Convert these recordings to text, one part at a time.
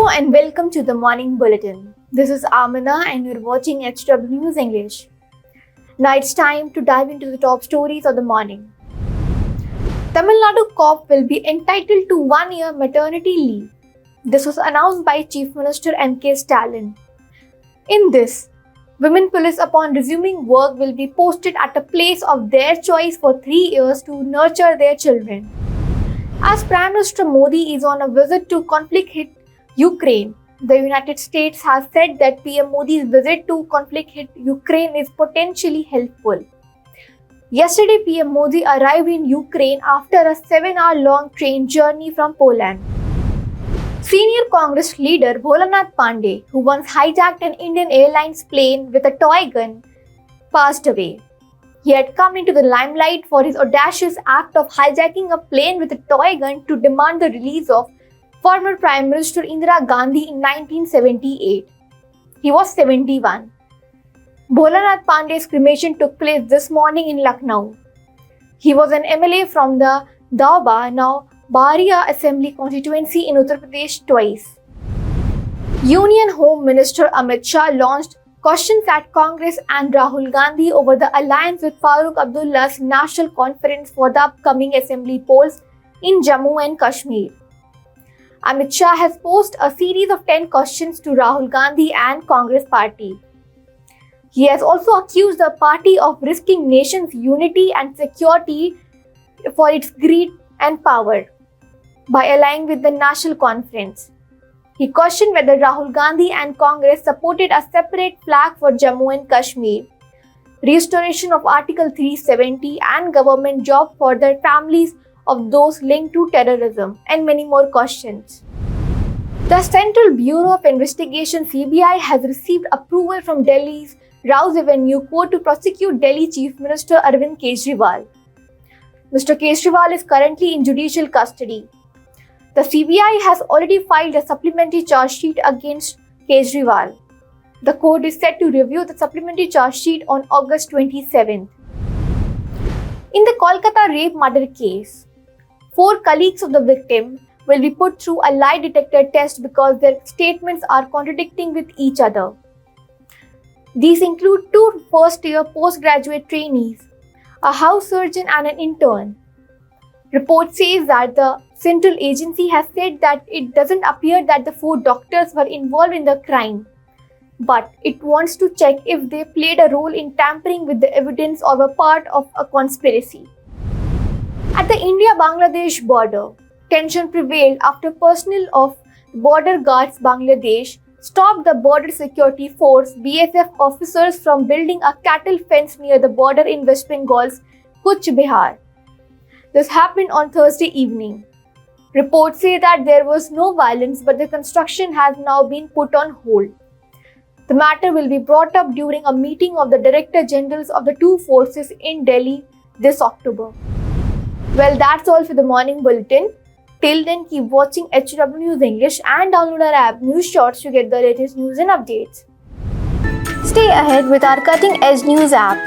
Hello and welcome to the Morning Bulletin. This is Amina and you're watching HW News English. Now it's time to dive into the top stories of the morning. Tamil Nadu cop will be entitled to 1 year maternity leave. This was announced by Chief Minister M.K. Stalin. In this, women police upon resuming work will be posted at a place of their choice for 3 years to nurture their children. As Prime Minister Modi is on a visit to conflict-hit Ukraine, the United States has said that PM Modi's visit to conflict-hit Ukraine is potentially helpful. Yesterday, PM Modi arrived in Ukraine after a 7-hour-long train journey from Poland. Senior Congress leader Bholanath Pandey, who once hijacked an Indian Airlines plane with a toy gun, passed away. He had come into the limelight for his audacious act of hijacking a plane with a toy gun to demand the release of former Prime Minister Indira Gandhi in 1978. He was 71. Bholanath Pandey's cremation took place this morning in Lucknow. He was an MLA from the Doaba, now Baria Assembly constituency in Uttar Pradesh twice. Union Home Minister Amit Shah launched questions at Congress and Rahul Gandhi over the alliance with Farooq Abdullah's National Conference for the upcoming assembly polls in Jammu and Kashmir. Amit Shah has posed a series of 10 questions to Rahul Gandhi and Congress party. He has also accused the party of risking nation's unity and security for its greed and power by allying with the National Conference. He questioned whether Rahul Gandhi and Congress supported a separate flag for Jammu and Kashmir, restoration of Article 370 and government job for the families of those linked to terrorism, and many more questions. The Central Bureau of Investigation (CBI) has received approval from Delhi's Rouse Avenue Court to prosecute Delhi Chief Minister Arvind Kejriwal. Mr. Kejriwal is currently in judicial custody. The CBI has already filed a supplementary charge sheet against Kejriwal. The court is set to review the supplementary charge sheet on August 27th. In the Kolkata rape murder case, 4 colleagues of the victim will be put through a lie detector test because their statements are contradicting with each other. These include 2 first-year postgraduate trainees, a house surgeon and an intern. Report says that the Central Agency has said that it doesn't appear that the 4 doctors were involved in the crime, but it wants to check if they played a role in tampering with the evidence or were part of a conspiracy. At the India-Bangladesh border, tension prevailed after personnel of Border Guards Bangladesh stopped the Border Security Force (BSF) officers from building a cattle fence near the border in West Bengal's Kuch Bihar. This happened on Thursday evening. Reports say that there was no violence, but the construction has now been put on hold. The matter will be brought up during a meeting of the Director Generals of the 2 forces in Delhi this October. Well, that's all for the Morning Bulletin. Till then, keep watching HW News English and download our app News Shorts to get the latest news and updates. Stay ahead with our cutting-edge news app.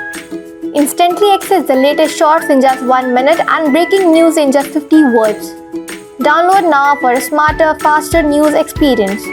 Instantly access the latest shorts in just 1 minute and breaking news in just 50 words. Download now for a smarter, faster news experience.